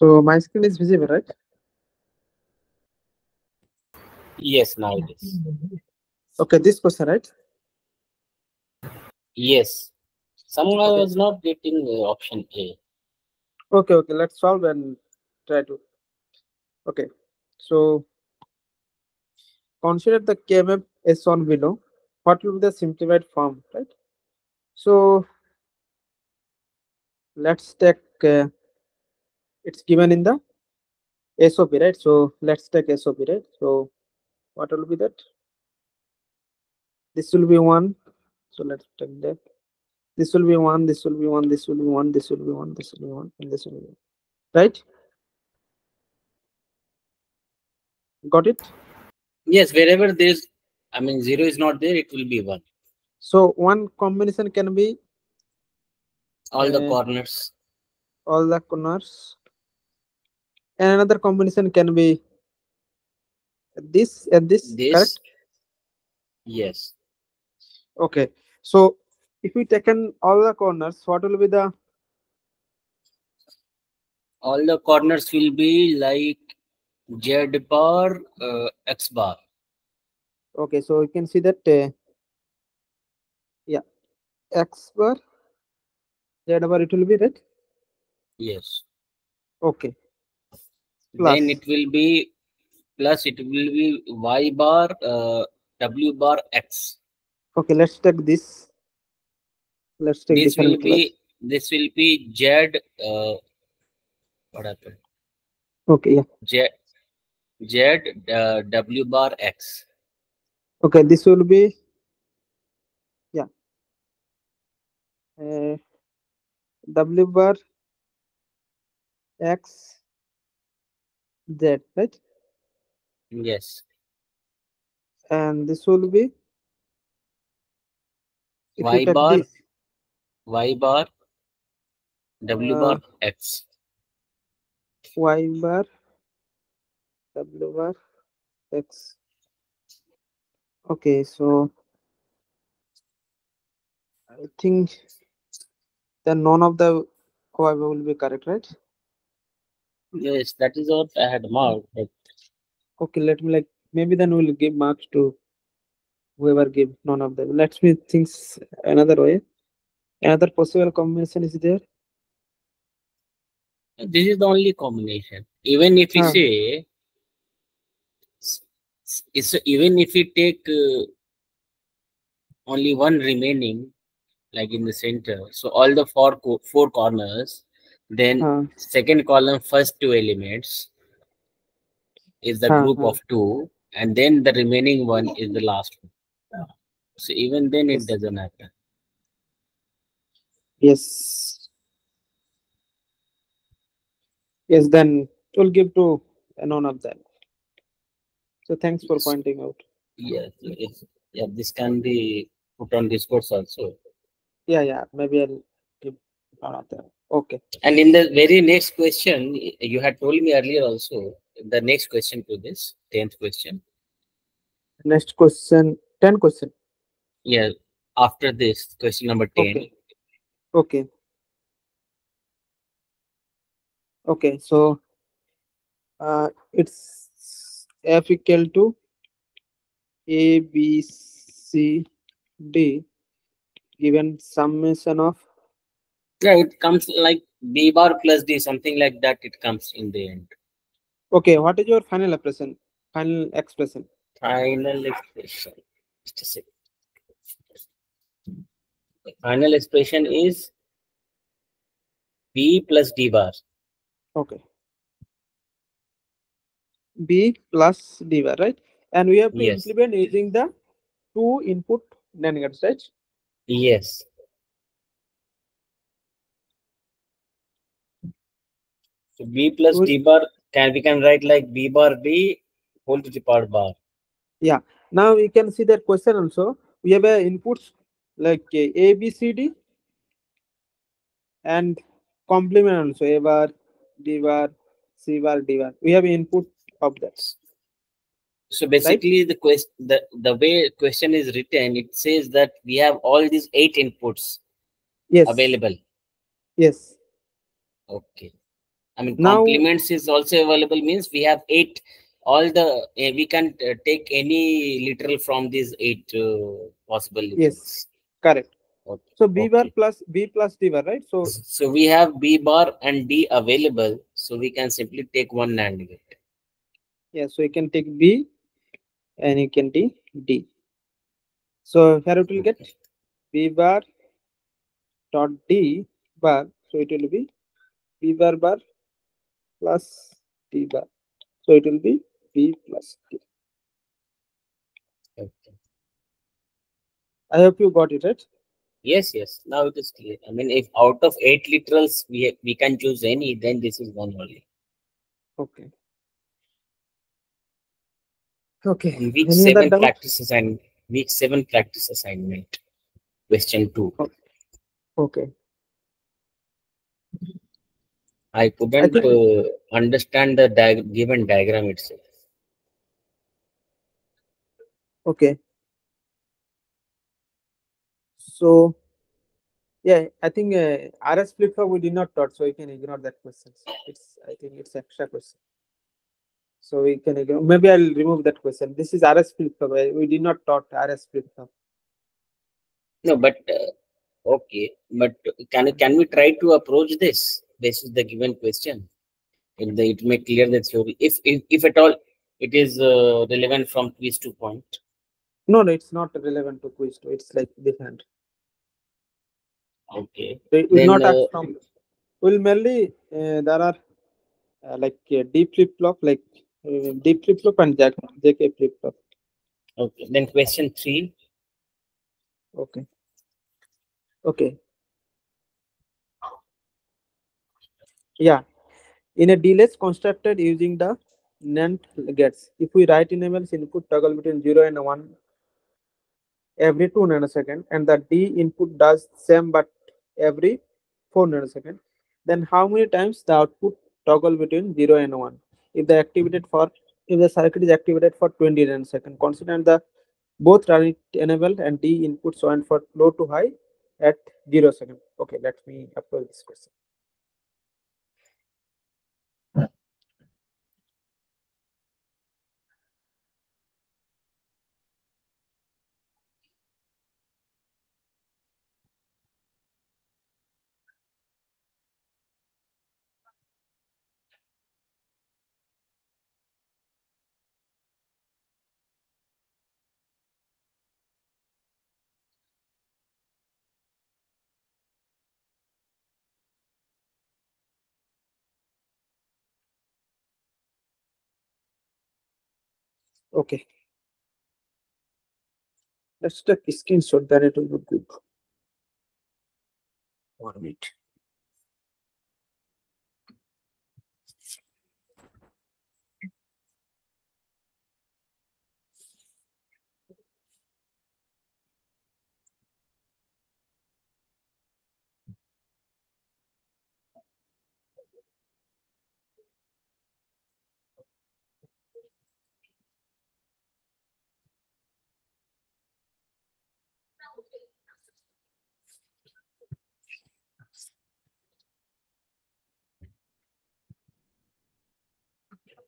So my screen is visible, right? Yes, now it is. Okay, this question, right? Yes. Somehow I Okay. was not getting option A. Okay. Let's solve and try to. Okay. So consider the KMF is on below. What will be the simplified form, right? So let's take it's given in the SOP, right? So let's take SOP, right? So what will be that? This will be one. So let's take that. This will be one. This will be one. This will be one. This will be one. This will be one. And this will be one. Right? Got it? Yes, wherever there's, I mean, 0 is not there, it will be 1. So one combination can be All the uh, corners. all the corners, and another combination can be this and this. This, Correct? yes. Okay. So if we taken all the corners, what will be the All the corners will be like Z bar, X bar. okay? So you can see that yeah, x bar, z bar. It will be right. Yes. Okay. Then Plus. it will be plus, it will be Y bar, W bar, X. Okay. Let's take this. Let's take This will different colors. be, Z, what happened? Okay. Yeah. W bar, X. Okay. This will be yeah. Uh, w bar x z, right? Yes. And this will be if you Y take bar, this W uh, bar, X. y bar w bar x. Okay. So I think then none of the y will be correct, right? Yes, that is what I had marked. But Okay. Let me like maybe then we'll give marks to whoever give none of them. Let me think another way. Another possible combination is there. this is the only combination. Even if we Huh. say, even if we take only one remaining, like in the center, so all the four corners, then Huh. second column, first two elements is the Huh. group Huh. of two, and then the remaining one is the last one. So even then it Yes. doesn't happen. Yes. Yes. Then it will give to none of them. So thanks for Yes, pointing out. yes. Yeah, this can be put on discourse also. Yeah. Maybe I'll give none of them. Okay. And in the very next question, you had told me earlier also, the next question to this, 10th question. Next question. 10 question. Yeah, after this, question number 10. Okay. Okay. Okay. So it's f equal to a b c d given summation of. Yeah, it comes like B bar plus D, something like that, it comes in the end. Okay. What is your final expression? Final expression. Final expression. Just a second. The final expression is B plus D bar. Okay. B plus D bar, right? And we have to Yes. implement using the two input NAND gates, right? Yes. So B plus Two, D bar, we can write like B bar D whole to the power bar. yeah. Now we can see that question also. We have inputs like A, B, C, D and complement also A bar, D bar, C bar, D bar. We have input of that, So right? basically the way question is written, it says that we have all these 8 inputs Yes. available. Yes. Okay. I mean, Now, complements is also available, means we have 8. All the we can take any literal from these 8 possible yes, literals. correct. Okay. So B bar Okay. plus B plus D bar, right? So So we have B bar and D available. So we can simply take one NAND gate. yeah, so you can take B and you can take D. So here it will get Okay. B bar dot D bar. So it will be B bar bar plus D bar. So it will be B plus D. Okay. I hope you got it right. Yes, yes. Now it is clear. I mean, if out of 8 literals we can choose any, then this is one only. Okay. Okay. On week Any other 7 doubt? practice assignment. Week 7 practice assignment. Question 2. Okay. I I couldn't think understand the given diagram itself. okay. So yeah, I think RS flip flop we did not taught, so you can ignore that question. It's I think it's extra question. So we can ignore. Maybe I'll remove that question. This is RS flip flop. We did not taught RS flip flop. No, but okay. But can we try to approach this? This is the given question. It may clear the theory. If at all it is relevant from quiz 2 point. No, no, it's not relevant to quiz two. It's like different. Okay. It will Then not ask from. Will mainly there are like D flip flop, like D flip flop and JK flip flop. okay. Then question 3. Okay. Okay. Yeah. In a DLS constructed using the NAND gates, if we write enables input toggle between 0 and 1 every 2 nanosecond, and the D input does same but every 4 nanosecond, then how many times the output toggle between 0 and 1? If the circuit is activated for 20 nanosecond, consider the both running enabled and D inputs went for low to high at 0 second. Okay, let me approach this question. Okay, let's take a screenshot, then it will be good. 1 minute.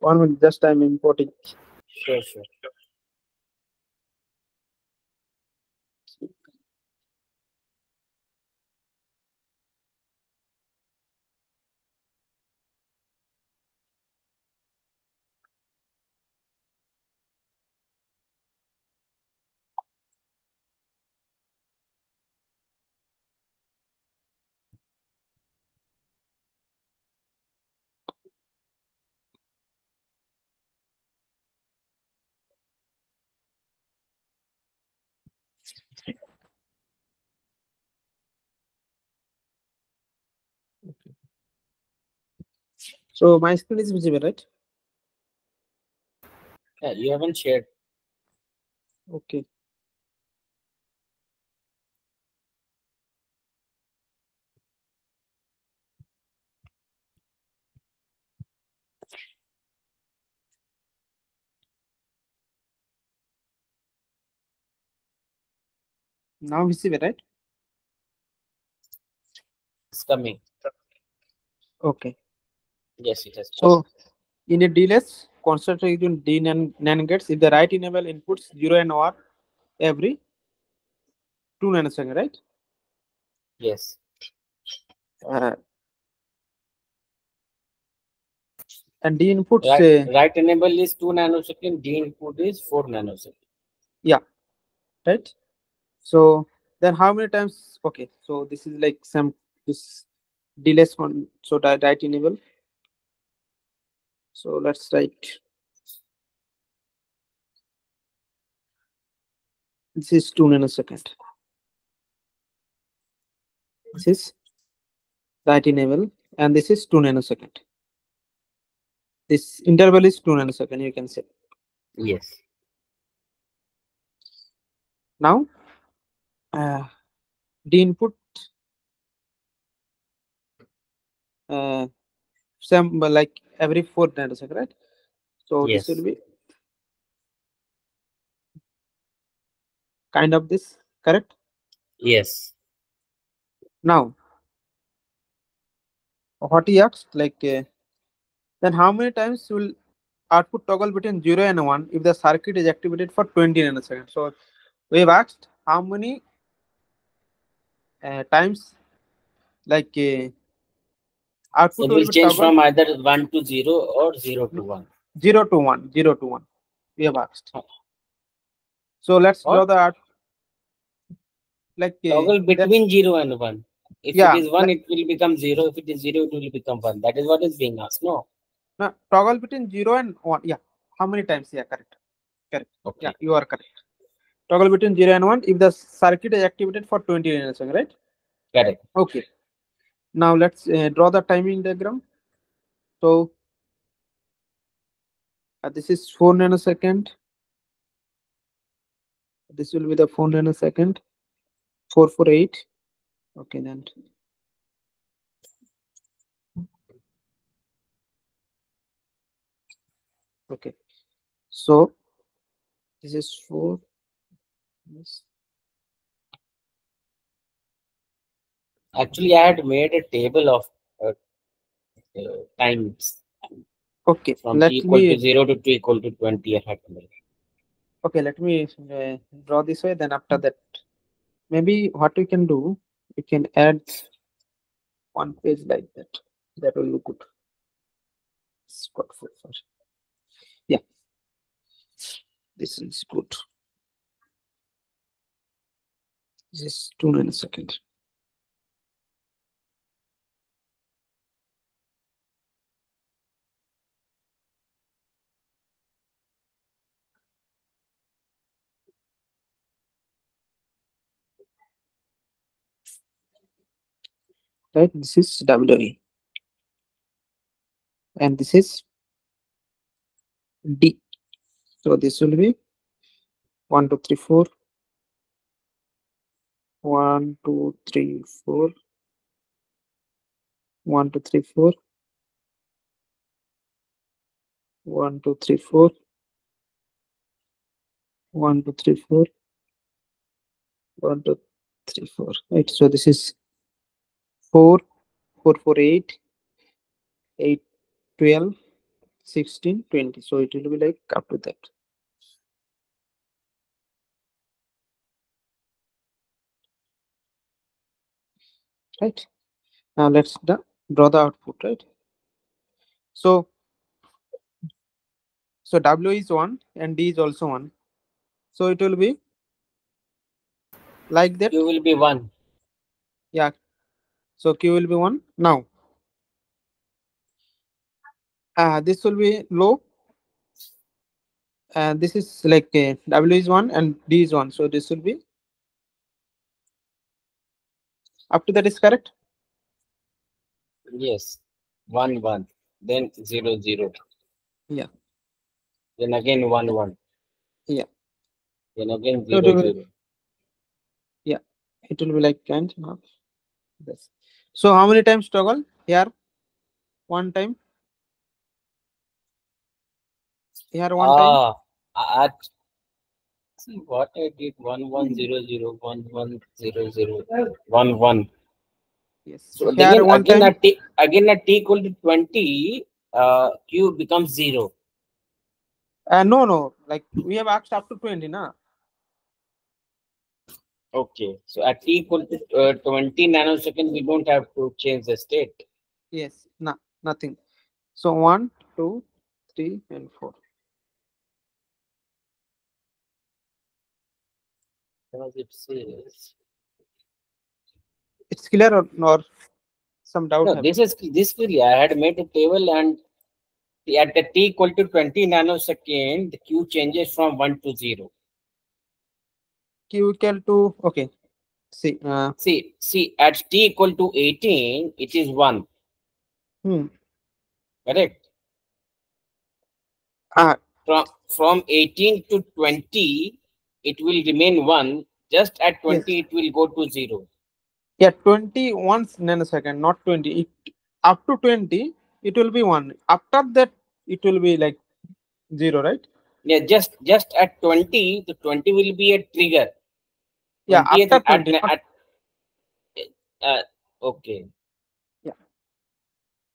One minute, just I'm importing. Sure, sure. So my screen is visible, right? Yeah, you haven't shared. Okay. Now visible, right? It's coming. Okay. Yes, it has. So in a DLS constructor using D NAND gates, if the write enable inputs 0 and 1 every 2 nanoseconds, right? Yes. Uh, and D inputs, Write enable is 2 nanosecond. D input is 4 nanosecond. yeah, right. So then how many times? Okay, so this is like some this DLS one. So write enable. So let's write. This is 2 nanosecond. This is write enable, and this is 2 nanosecond. This interval is 2 nanosecond. You can say. Yes. Now, D input some like every 4 nanosecond, right? So this Yes. will be kind of this, correct? Yes. Now, what he asked, like, then how many times will output toggle between 0 and 1 if the circuit is activated for 20 nanoseconds? So we've asked how many times, like, output It will will be change toggle from either 1 to 0 or 0 to 1. 0 to 1, 0 to 1. We have asked. So let's draw What? the art, like, Toggle between 0 and 1. If it yeah, is 1, it will become 0. If it is 0, it will become 1. That is what is being asked. No. no, toggle between 0 and 1. Yeah, how many times? Yeah, correct. Correct. Yeah, Okay. you are correct. Toggle between 0 and 1 if the circuit is activated for 20 nanoseconds, right? Correct. Okay. Now let's draw the timing diagram. So this is 4 nanosecond. This will be the 4 nanosecond. 448. Okay, then. Okay. So this is 4. Yes. Actually, I had made a table of times Okay. from t Let equal to me 0 to t equal to 20. I had made. okay. Let me draw this way. Then after that, maybe what we can do, we can add one page like that. That will look good. Scott for yeah. This is good. This is 2 nanoseconds. Right, this is WE and this is D. So this will be 1 2 3 4 1 2 3 4 1 2 3 4 1 2 3 4 1 2 3 4 1 2 3 4, right? So this is 4 4 4 8 8 12 16 20. So it will be like up to that, right? Now let's draw the output, right? So W is 1 and D is also 1. So it will be like that. Q will be 1. Yeah. So Q will be 1. Now this will be low, and this is like W is 1 and D is 1. So this will be up to that is correct. Yes. 1 1. Then 0 0. Yeah. Then again 1 1. Yeah. Then again So 0 0. yeah, it will be like kind of this. So how many times toggle here? One time. Here one time. At see what I did 1 1 0 0 1 1 0 0 1 1. Yes. So Here one time. at t equal to 20, q becomes 0. No. Like we have asked up to 20, na? Okay. So at t equal to 20 nanoseconds, we don't have to change the state. Yes. Nothing. So 1, 2, 3, and 4. Because it says It's clear or some doubt no. have? This clear. I had made a table, and at the t equal to 20 nanosecond, the q changes from 1 to 0. Q equal to, okay. See. See, at t equal to 18, it is 1. Hmm. Correct. Ah. From 18 to 20, it will remain 1. Just at 20, Yes. it will go to 0. Yeah. 20 once nanosecond, not 20. Up to 20, it will be 1. After that, it will be like 0, right? Yeah, just at 20, the 20 will be a trigger. Yeah. 20 After 20. uh, okay. Yeah.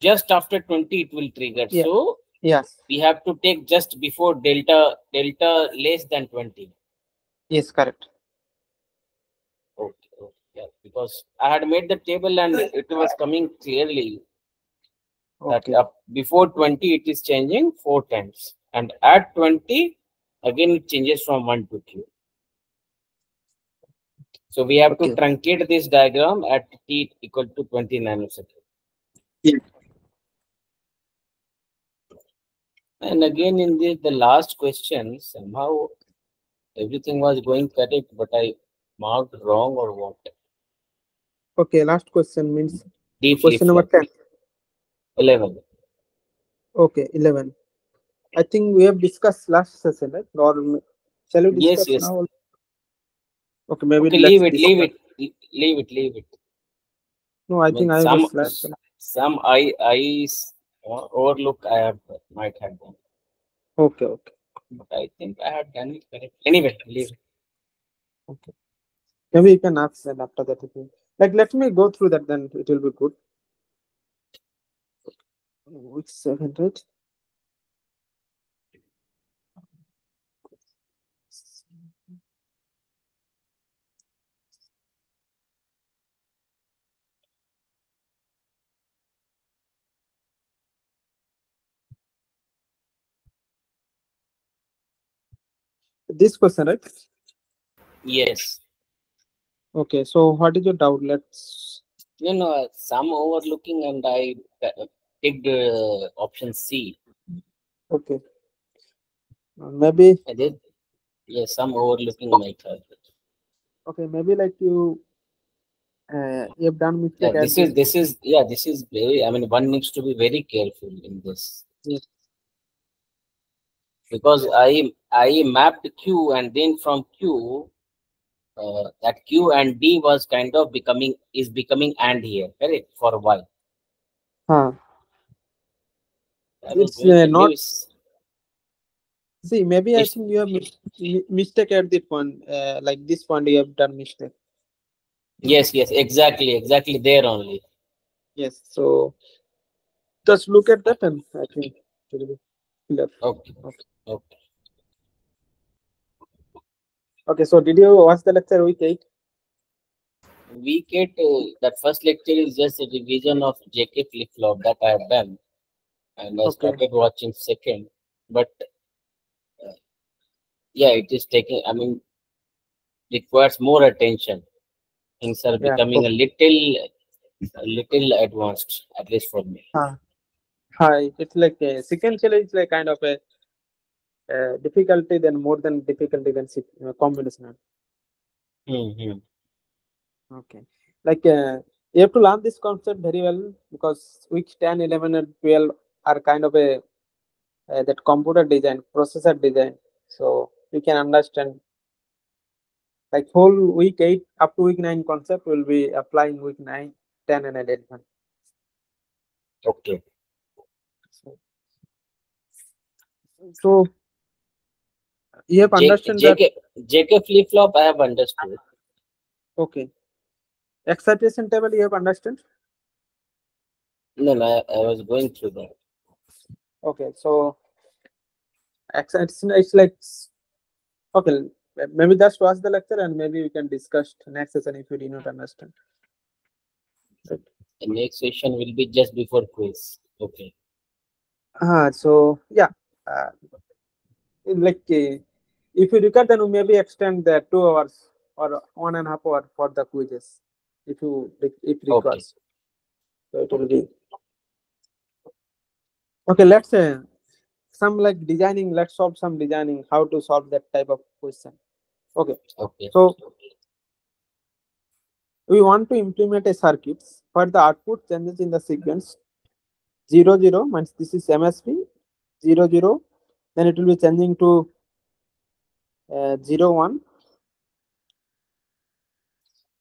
Just after 20, it will trigger. Yeah. So Yes. we have to take just before delta less than 20. Yes. Correct. Okay. Yeah, because I had made the table and it was coming clearly that Okay. before 20 it is changing 4 times, and at 20 again it changes from 1 to q. So we have to Okay. truncate this diagram at t equal to 20 nanoseconds. Yeah. And again in the last question, somehow everything was going correct, but I marked wrong or what? Okay. Last question means D flip question number flop 10. 11. Okay. 11. I think we have discussed last session, right? Or shall we Yes, discuss yes. now? Okay. Maybe Okay, let's leave it, discuss. leave it. No, I I think mean, I have a slide. some I overlook I have might have done, Okay. Okay. but I think I had done it correct. Anyway, leave it. Okay. Maybe you can ask that after that. Like, let me go through that, then it will be good. Which 7, right? This question, right? Yes. Okay. So, what is your doubt? Let's. No, some overlooking, and I picked option C. Okay. Maybe. I did. Yes, some overlooking might have. Okay. Maybe like you have done Yeah, mistake at this. this is very. I mean, one needs to be very careful in this, Yes. because I mapped Q, and then from Q, that Q and D was kind of becoming and here, correct, for Y. Huh. I was It's going to not. leave. See, maybe I It's think you have mistake at this point. Like this point, you have done mistake. yes, exactly there only. Yes. So just look at that, and I think it will be clear. Okay, Okay. okay. Okay. So did you watch the lecture week 8? Week 8, that first lecture is just a revision of JK flip flop that I have done, and I Okay. started watching second, but yeah, it is taking. I mean, requires more attention. Things are Yeah. becoming a little advanced, at least for me. Hi. It's like sequential is like kind of a difficulty, then more than difficulty than combination. Mm-hmm. Okay. Like you have to learn this concept very well, because week 10, 11, and 12 are kind of a that computer design, processor design. So we can understand like whole week 8 up to week 9 concept will be applying week 9, 10, and 11. Okay. So you have understand that. JK flip flop I have understood. Okay. Excitation table you have understand. No, no, I was going through that. Okay, so it's like, okay, maybe just watch the lecture and maybe we can discuss next session if you did not understand. Right. The next session will be just before quiz. Okay. So yeah, like if you record, then we maybe extend the 2 hours or 1.5 hour for the quizzes if you if Okay. requires. So it will be okay. Let's say some like designing. Let's solve some designing. How to solve that type of question. Okay. Okay. So we want to implement a circuit where the output changes in the sequence 0 0 means this is MSB 0 0. Then it will be changing to 0 1.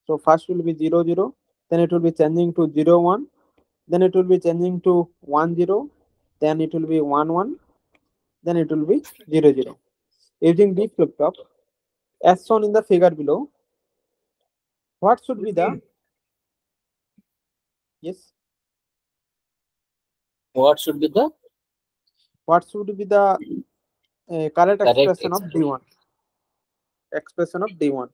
So first will be 0 0. Then it will be changing to 0 1. Then it will be changing to 1 0. Then it will be 1 1. Then it will be 0 0. Using D flip flop, as shown in the figure below, what should be the yes? What should be the What should be the correct correct expression of D1? Expression of D1.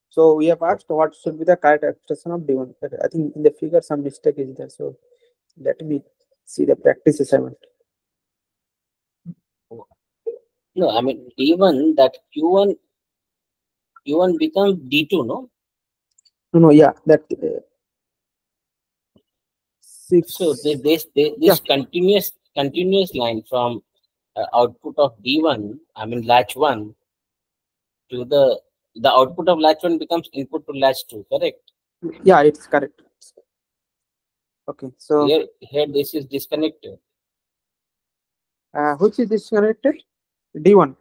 So we have asked what should be the correct expression of D1. But I think in the figure some mistake is there. So let me see the practice assignment. No, I mean even that Q1 becomes D2, no? No, yeah, that So 6. this Yeah, continuous line from output of D1, I mean latch 1 to the output of latch 1 becomes input to latch 2, correct? yeah, it's correct. Okay, so Here this is disconnected. which is disconnected? D1.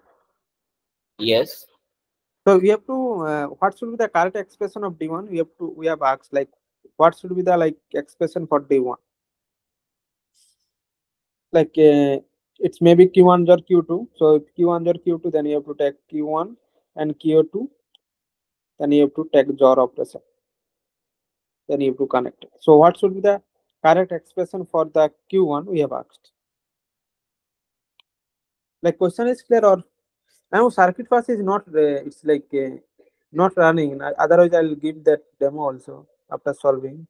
Yes. So we have to what should be the correct expression of D1? We have asked like what should be the like expression for D1? Like it's maybe Q1 or Q2. So if Q1 or Q2, then you have to take Q1 and Q2. Then you have to take JOR operation. Then you have to connect it. So what should be the correct expression for the Q1 we have asked? Like question is clear or now circuit bus is not it's like not running. Otherwise I'll give that demo also after solving.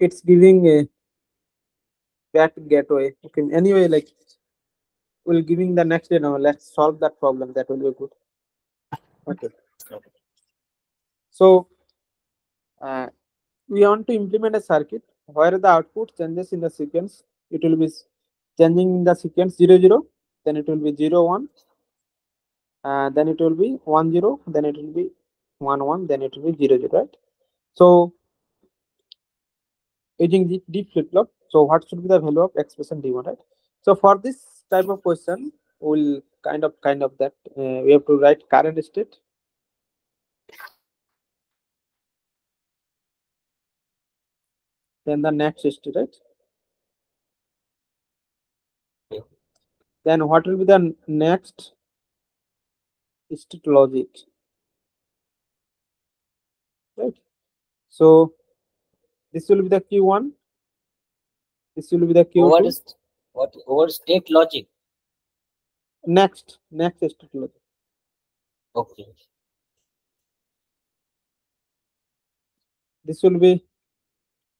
It's giving a back gateway. Okay. Anyway, like we'll giving the next day now. Let's solve that problem. That will be good. Okay. So we want to implement a circuit where the output changes in the sequence. It will be changing in the sequence 0 0, then it will be 0 1, then it will be 1 0, then it will be 1 1, then it will be 0 0, right? So using the D flip flop, so what should be the value of expression D1, right? So for this type of question, we'll kind of that we have to write current state. Then the next state, right? Then what will be the next state logic, right? So this will be the Q1. This will be the Q2. What state logic? Next state logic. Okay. This will be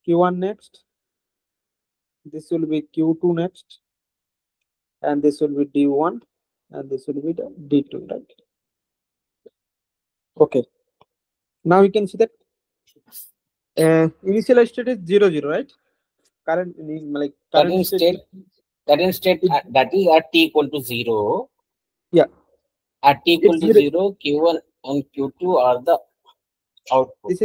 Q1 next. This will be Q2 next. And this will be D1. And this will be the D2, right? Okay. Now you can see that initial state is 0 0, right? Current state. Current state that is at t equal to 0. Yeah. At t equal to 0, Q1 and Q2 are the output.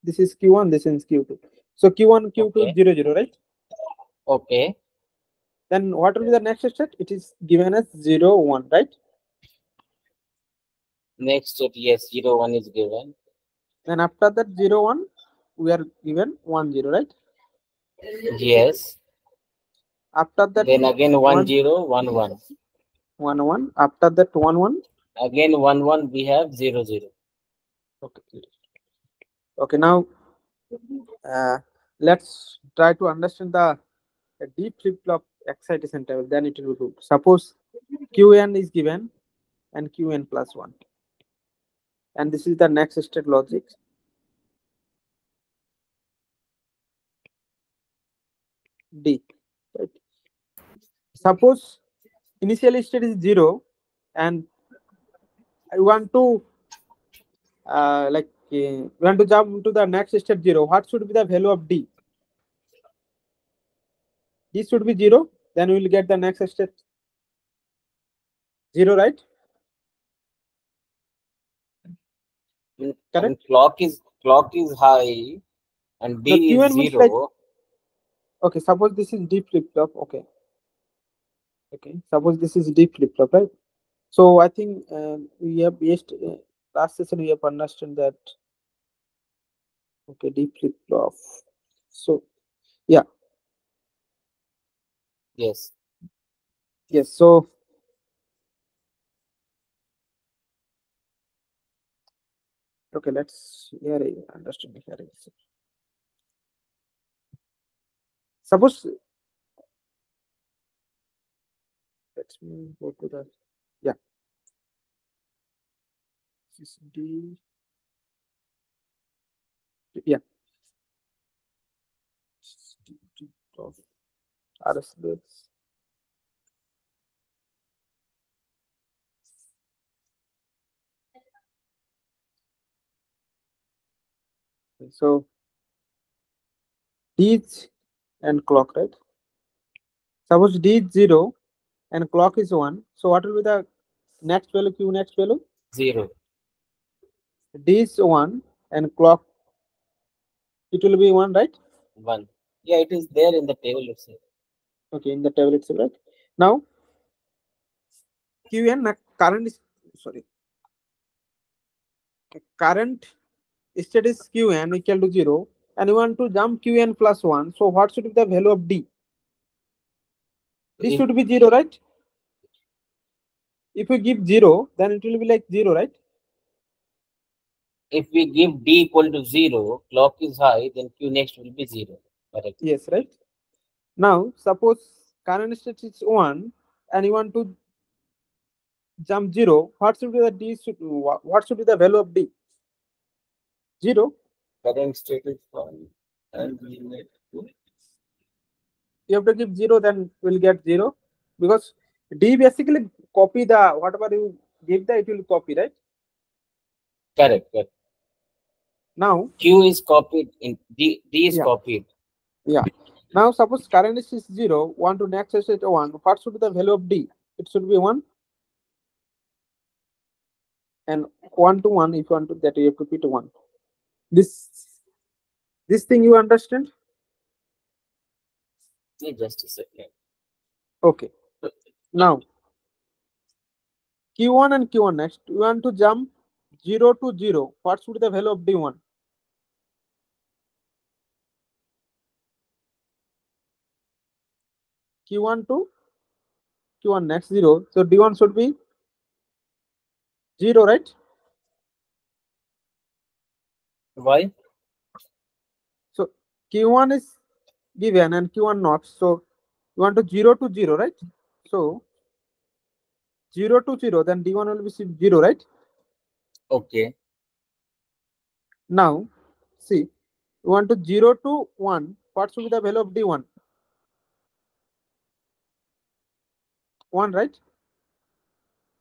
This is Q1, this is Q2. So Q1, Q2 okay. 0 0, right? Okay. Then what will be the next state? It is given as 0 1, right? Next state, yes, 0 1 is given. Then after that 0 1, we are given 1 0, right? Yes. After that, then again 1 0 1 1. 1 1. After that 1 1. Again 1 1, we have 0 0. Okay. Okay. Now let's try to understand the D flip-flop excitation table, then it will do. Suppose Qn is given and Qn plus 1. And this is the next state logic. D. Right? Suppose initial state is 0 and I want to want to jump to the next state 0. What should be the value of D? D should be 0, then we will get the next state 0, right? And clock is high and D No, is Qn means like, 0. okay, suppose this is D flip flop. Okay, suppose this is D flip flop, right? So I think we have last session we have understood that. Okay, D flip flop. So yeah, Yes. yes. So okay, let's here I understand here. Suppose let me go to the yeah. This is D. Yeah. D flip flop. RS. So D is and clock, right? Suppose D is 0 and clock is 1. So what will be the next value, Q next value? 0. D is 1 and clock, it will be 1, right? 1. Yeah, it is there in the table itself. Okay, in the table itself, right? Now, Qn current is, sorry, current state is Qn equal to 0 and you want to jump Qn plus 1. So what should be the value of D? D should be 0, right? If you give 0, then it will be like 0, right? If we give D equal to 0, clock is high, then Q next will be 0. Correct. Yes, right? Now, suppose current state is 1 and you want to jump 0, what should be the D? What should be the value of D? 0. Current state is 1. And we need to. You have to give 0, then we'll get 0 because D basically copy the whatever you give the it will copy, right? Correct. Correct. Now Q is copied in D is yeah. copied. Yeah. Now suppose current is 0, 1 to next state 1. What should be the value of D? It should be 1. And 1 to 1, if you want to that you have to put 1. This thing you understand? Yeah, just a second. Okay. Now Q1 and Q1 next. You want to jump 0 to 0. What should be the value of D1? Q1 to Q1 next 0. So D1 should be 0, right? Why? So Q1 is given and Q1 not. So you want to 0 to 0, right? So 0 to 0, then D1 will be 0, right? Okay. Now, see, you want to 0 to 1. What should be the value of D1? 1, right?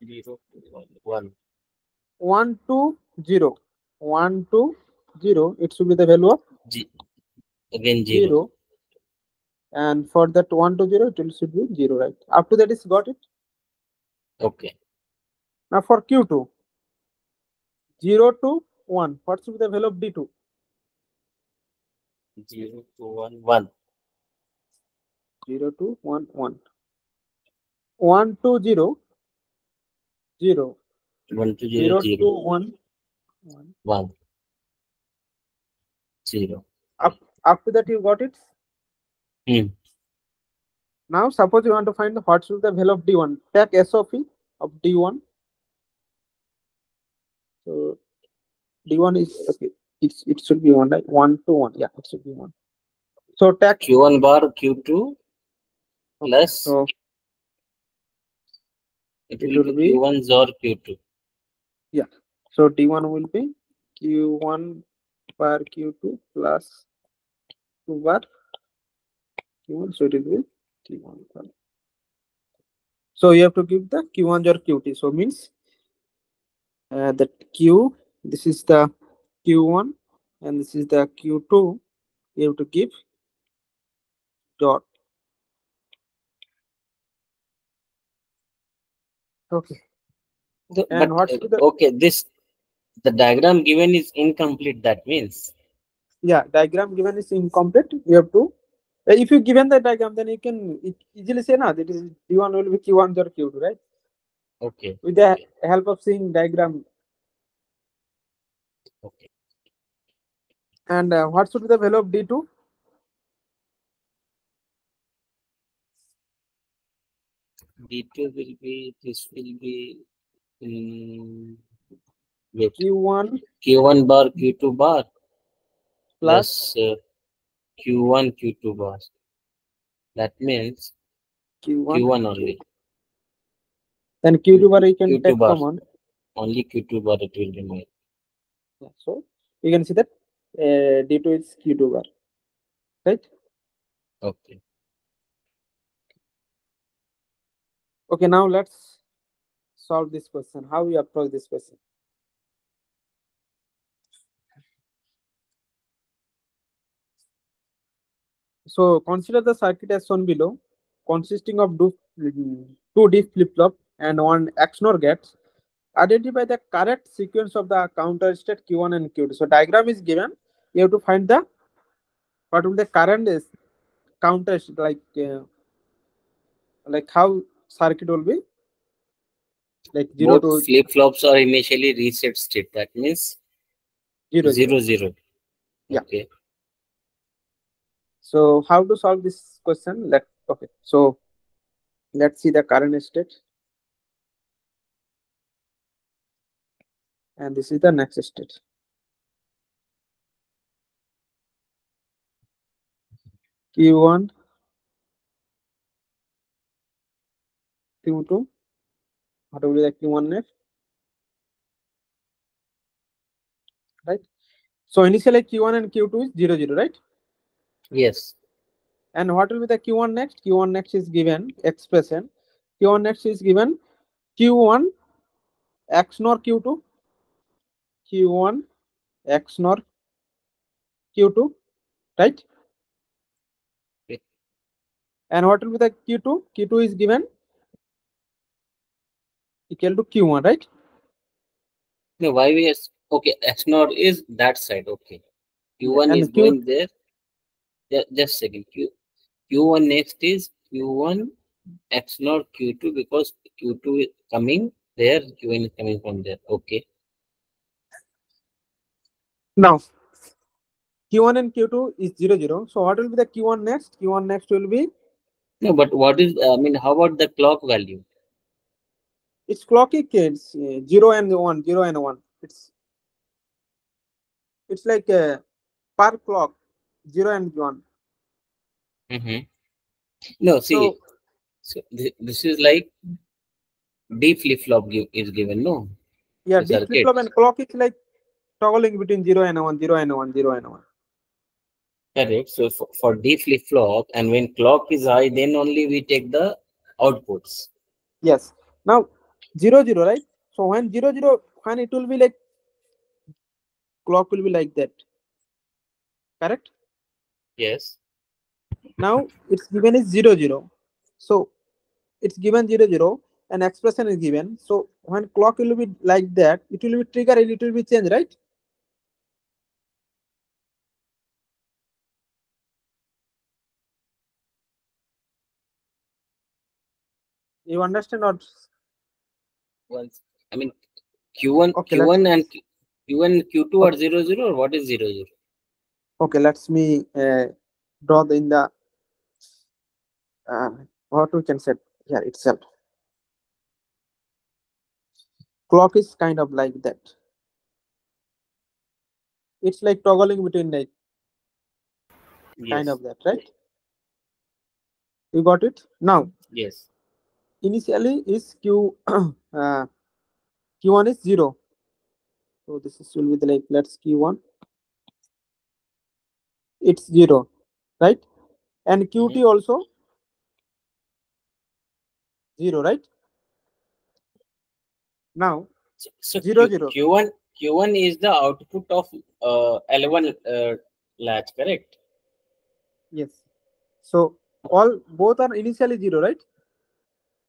0 1. 1 to 0. 1 to 0, it should be the value of Again 0. And for that 1 to 0, it should be 0, right? Up to that is got it. Okay. Now for Q2, 0 to 1, what should be the value of D2? 0 to 1 1. 0 to 1 1. 1 to 0 0. 1 to 0 0 to 0 1 1 0. Up to that you got it. Now suppose you want to find what should be the value of D1. Take S of E of D1. So D1 is okay. It should be 1, right? 1 to 1. Yeah, it should be 1. So tag. Q1 bar Q2 Okay. plus So it it will will be be, Q1 XOR Q2. yeah. So D1 will be Q1 bar Q2 plus 2 bar Q1. So it will be Q1 bar. So you have to give the Q1 or Q2. So means that Q, this is the Q1 and this is the Q2. You have to give dot. Okay. And But what's the, okay, the diagram given is incomplete. That means yeah, diagram given is incomplete. You have to, if you given the diagram, then you can easily say now that is D1 will be Q1 or Q2, right? okay, With the okay, help of seeing diagram. okay. And what should be the value of D2? D2 will be, this will be, wait, Q1 Q1 bar Q2 bar plus plus Q1 Q2 bar. That means Q1 Q1 Q2. only. Then Q2 bar you can Q2 take bar. common. Only Q2 bar it will remain. Yeah, so you can see that D2 is Q2 bar, right? Okay. Okay, now let's solve this question. How we approach this question? So consider the circuit as shown below, consisting of two D flip-flop and one XNOR gates. Identify the correct sequence of the counter state Q1 and Q2. So diagram is given. You have to find the what will the current is counter state, like how circuit will be like 0 Both to flip flops are initially reset state. That means 0 0. 0 0. Yeah. Okay. So how to solve this question? Okay. So let's see the current state, and this is the next state. Q1, Q2. What will be the Q1 next? Right. So initially Q1 and Q2 is 0 0, right? Yes. And what will be the Q1 next? Q1 next is given expression. Q1 next is given Q1 XNOR Q2, Q1 XNOR Q2, right? Okay. And what will be the Q2? Q2 is given equal to Q1, right? No, why we has, okay, XNOR is that side. Okay. Yeah. Q1 is And Q, going there. Just second. Q1 next is Q1 XNOR Q2 because Q2 is coming there, Q1 is coming from there. Okay. now Q1 and Q2 is 0 0. So what will be the Q1 next? Q1 next will be No, but what is, I mean, how about the clock value? it's clocky kids 0 and 1, 0 and 1. It's like per clock 0 and 1. Mm-hmm. No, see, So so this is like D flip flop is given, no? yeah, The D flip circuit. flop and clock is like toggling between 0 and 1, 0 and 1, 0 and 1. Correct. So for D flip flop, and when clock is high, then only we take the outputs. Yes. Now 0 0, right? So when 0 0, when it will be like clock will be like that. Correct? Yes. Now it's given is 0 0. So it's given 0 0 and expression is given. So when clock will be like that, it will be trigger and it will be changed, right? You understand or Once, I mean, Q1, okay, Q1 and Q1, Q2 are 0 0, or what is 0 0? okay, let's me draw in the uh, what we can say here itself. Clock is kind of like that. It's like toggling between like kind Yes. of that, right? You got it. Now Yes. initially is q q1 is 0, so this is will be the, like, let's q1, it's 0, right? And qt Mhm. also 0, right? Now So 0 0. Q1 is the output of L1 latch, correct? Yes, so all both are initially 0, right?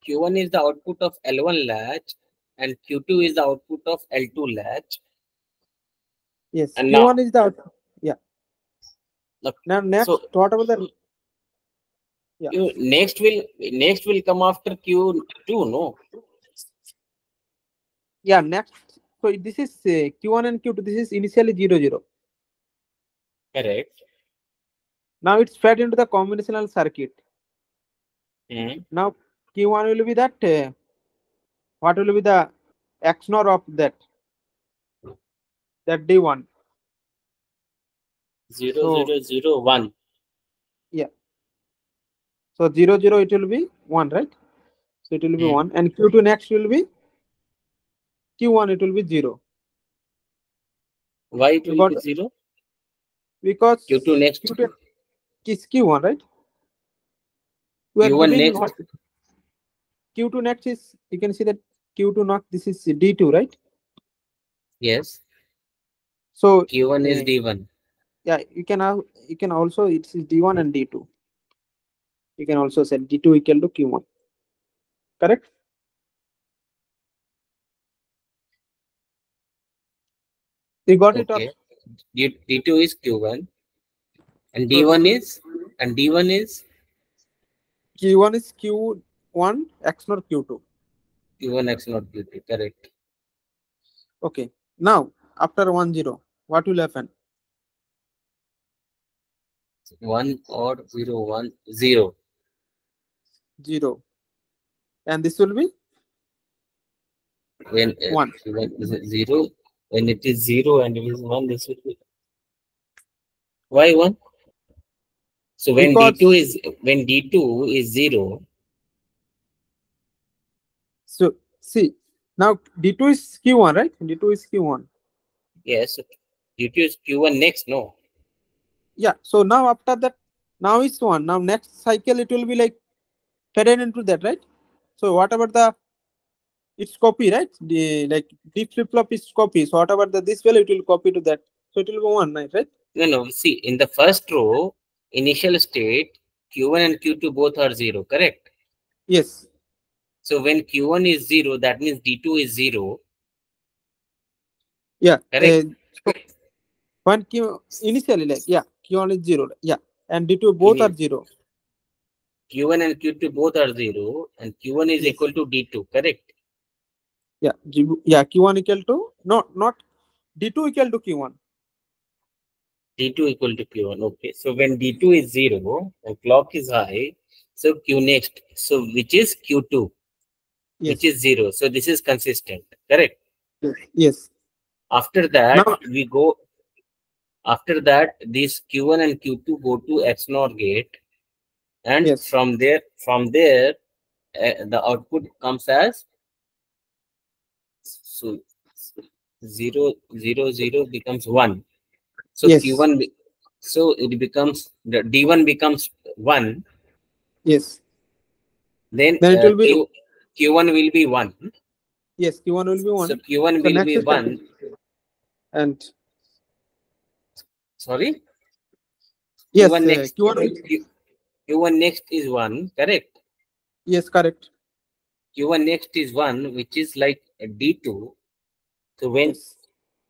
Q1 is the output of L1 latch and Q2 is the output of L2 latch. Yes, And q1 now, is the output. Yeah. Now next, so what about the, yeah, next will come after Q2, no? yeah, next. So this is q1 and q2, this is initially 0 0. Correct. Now it's fed into the combinational circuit. Mhm. Now q1 will be that what will be the XNOR of that D1. 0 So 0 0 1. yeah, so 0 0 it will be 1, right? So it will be Mhm. 1, and q2 next will be q1, it will be 0. Why it You will got be 0? Q2 because next. q2 is q1, right? We are Q1 giving next. what q2 next is, you can see that q2 not, this is D2, right? Yes. So Q1 is D1. yeah, you can also, it's D1 and D2. You can also set D2 equal to q1, correct? You got it? Or Okay. D2 is Q1 and so D1 is q1 is q1 XNOR q2. Q1 X not Q2. Correct. Okay. Now after 1 0, what will happen? 1 or 0 1 0. 0, and this will be When 1, Q1 is 0, when it is 0 and it is 1, this will be. Why 1? So because when D2 is 0, so see, now D2 is q1, right? D2 is q1. yes, D2 is Q1 next, no. Yeah, so now after that, now it's 1. Now next cycle it will be like fed into that, right? So whatever the it's copy, right? The like D flip flop is copy. So whatever the this value, it will copy to that. So it will go 1, right? No, no. See, in the first row, initial state, Q1 and Q2 both are 0, correct? Yes. So when Q1 is 0, that means D2 is 0, Yeah. correct? So one q initially, like, yeah, q1 is 0. Yeah, and D2 both are In 0. Q1 and Q2 both are 0, and Q1 is Yes. equal to D2, correct? Yeah. Yeah. Q1 equal to, no, not D2 equal to q1. D2 equal to Q1. Okay. So when D2 is 0 and clock is high, so Q next. So which is Q2, which Yes. is 0. So this is consistent, correct? Yes. Yes. After that, Now, after that, these Q1 and Q2 go to XNOR gate, and yes. from there, the output comes as, so 0 0 0 becomes 1. So Yes. Q1, so it becomes, the D1 becomes 1. Yes. Then Then it will be, Q1 will be 1. yes, q1 will be So 1. Q1 So will next be is 1. and Sorry, yes, Q1 next. q1 is, Q1 next is 1, correct? yes, correct. Q1 next is 1, which is like a D2. So when Yes.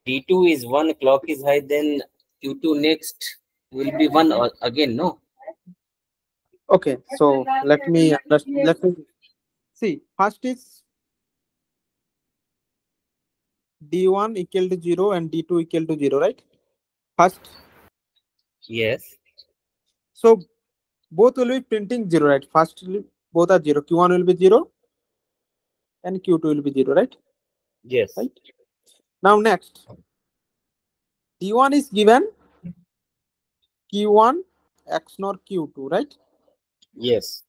D2 is 1, clock is high, then Q2 next will be 1 again, no? Okay. So let me see. First is D1 equal to 0 and D2 equal to 0, right? First, Yes, so both will be printing 0, right? First, both are 0. Q1 will be 0 and Q2 will be 0, right? yes. Right. Now next, D1 is given Q1 x nor q2, right? Yes.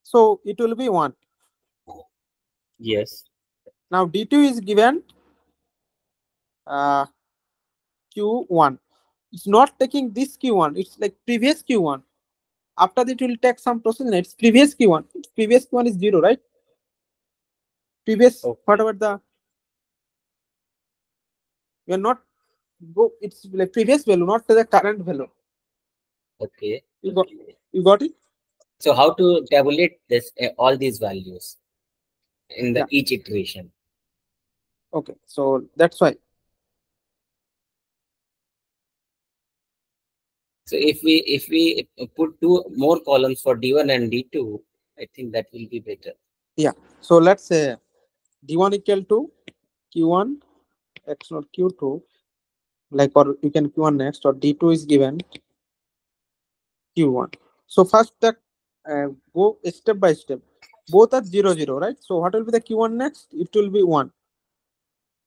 So it will be 1. Yes. Now d2 is given q1. It's not taking this q1, it's like previous q1. After that, it will take some process. It's previous q1. Previous q1 is 0, right? Previous, Okay. whatever the, you are not go, it's like previous value, not the current value. Okay. You got it? So how to tabulate this all these values in the Yeah. each iteration? Okay, so that's why. So if we put two more columns for D1 and D2, I think that will be better. Yeah. So let's say d1 equal to q1 x not q2, like, or you can q1 next, or d2 is given q1. So first that go step by step. Both are 0 0, right? So what will be the q1 next? It will be 1.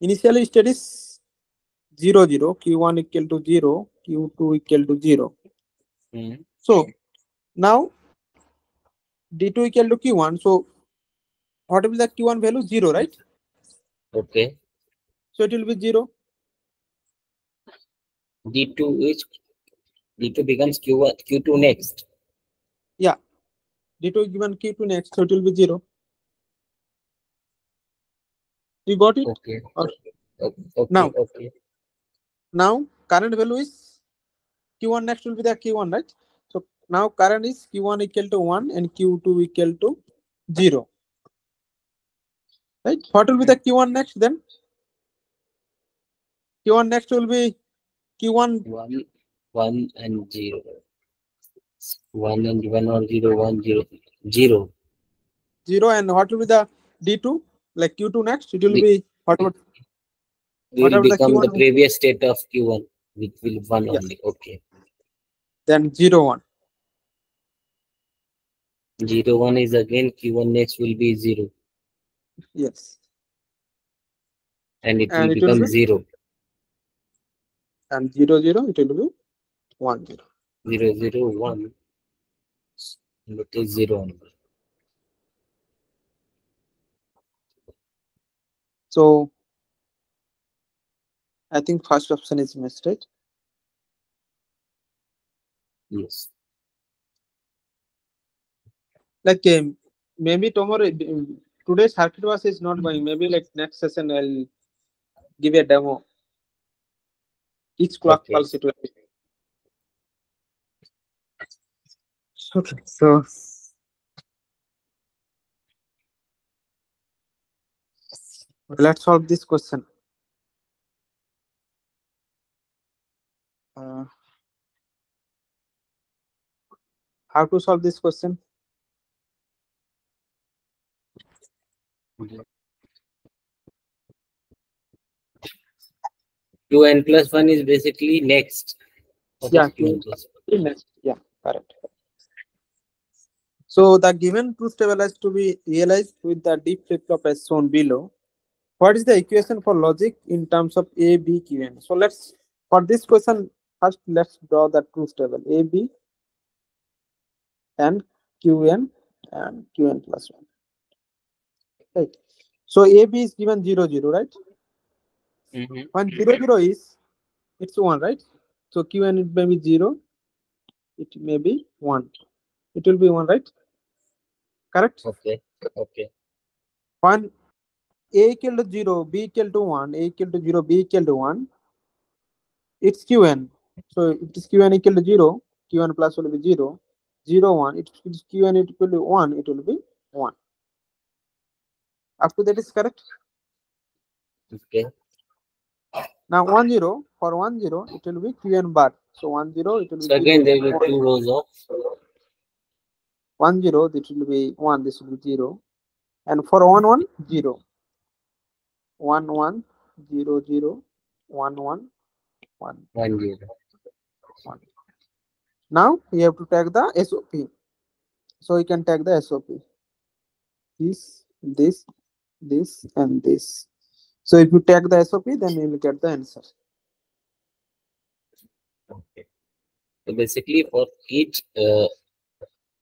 Initially state is 0 0, q1 equal to 0, q2 equal to 0. So now d2 equal to q1. So what will be the q1 value? 0, right? Okay. So it will be 0. D2 becomes Q1, Q2 next. Yeah. d2 given q2 next, so it will be 0. You got it? Okay. Or Okay. Okay. now current value is q1 next will be the q1, right? So now current is q1 equal to 1 and q2 equal to 0. Right? What will be the q1 next then? Q1 next will be q1 1 and 0. 1 and 1 or 0, 1, 0, 0. 0, and what will be the d2? Like q2 next, it will be whatever Will the become the q1. previous state of Q1, which will 1 Yes. only. Okay. Then 0 1. 0, 1 is again Q1 next will be 0. Yes. And it And will it will become be 0. and 0 0, it will be 1 0. 0, 0, 1. And it is 0 only. So I think first option is missed, right? Yes. Like maybe tomorrow, today's circuit bus is not going. Maybe like next session I'll give a demo. Each clock Okay. pulse it will be. Okay, so let's solve this question. How to solve this question? Two n plus 1 is basically next. What Yeah, is 2n plus 1? next. Yeah, correct. So the given truth table has to be realized with the D flip-flop as shown below. What is the equation for logic in terms of A, B, Qn? So let's, for this question, first let's draw the truth table. A, B, and Qn plus 1. Right. So AB is given 0 0, right? When 0 0 is, it's 1, right? So Qn it may be 0, it may be 1. It will be 1, right? Correct? Okay. Okay. When A equal to 0, B equal to 1, A equal to 0, B equal to 1, it's Qn. So if it is Qn equal to 0, Qn plus will be 0, 0, 1. If it is Qn equal to 1, it will be 1. Up to that is correct. Okay. Now 1 0, for 1 0, it will be Qn bar. So 1 0, it will be So 0. again, there will be 2 rows of 1 0, this will be 1, this will be 0. And for 1 1, 0. 1 1, 0 0, 1 1, 1 1, 0. 1. Now we have to take the SOP. So we can take the SOP. This, and this. So if you take the SOP, then you will get the answer. Okay. So basically, for each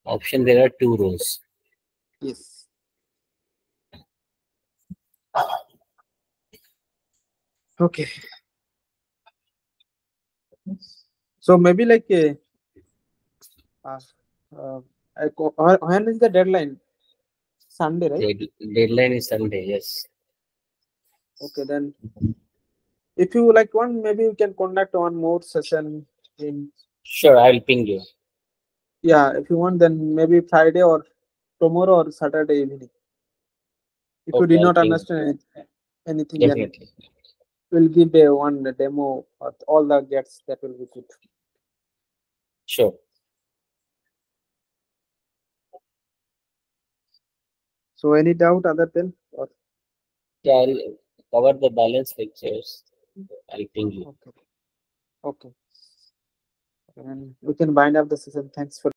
option, there are 2 rows. Yes. Okay. So maybe like uh, when is the deadline? Sunday, right? Deadline is Sunday. Yes. Okay, then if you like one, maybe you can conduct one more session in, Sure, I will ping you. yeah, if you want, then maybe Friday or tomorrow or Saturday evening. If you Okay, did I'll not ping you. understand anything, then Definitely. we'll give a one demo of all the gets that will be good. Sure. So any doubt other than, or Yeah, I'll cover the balance lectures. I'll ping you. okay, okay, and we can bind up the session. Thanks for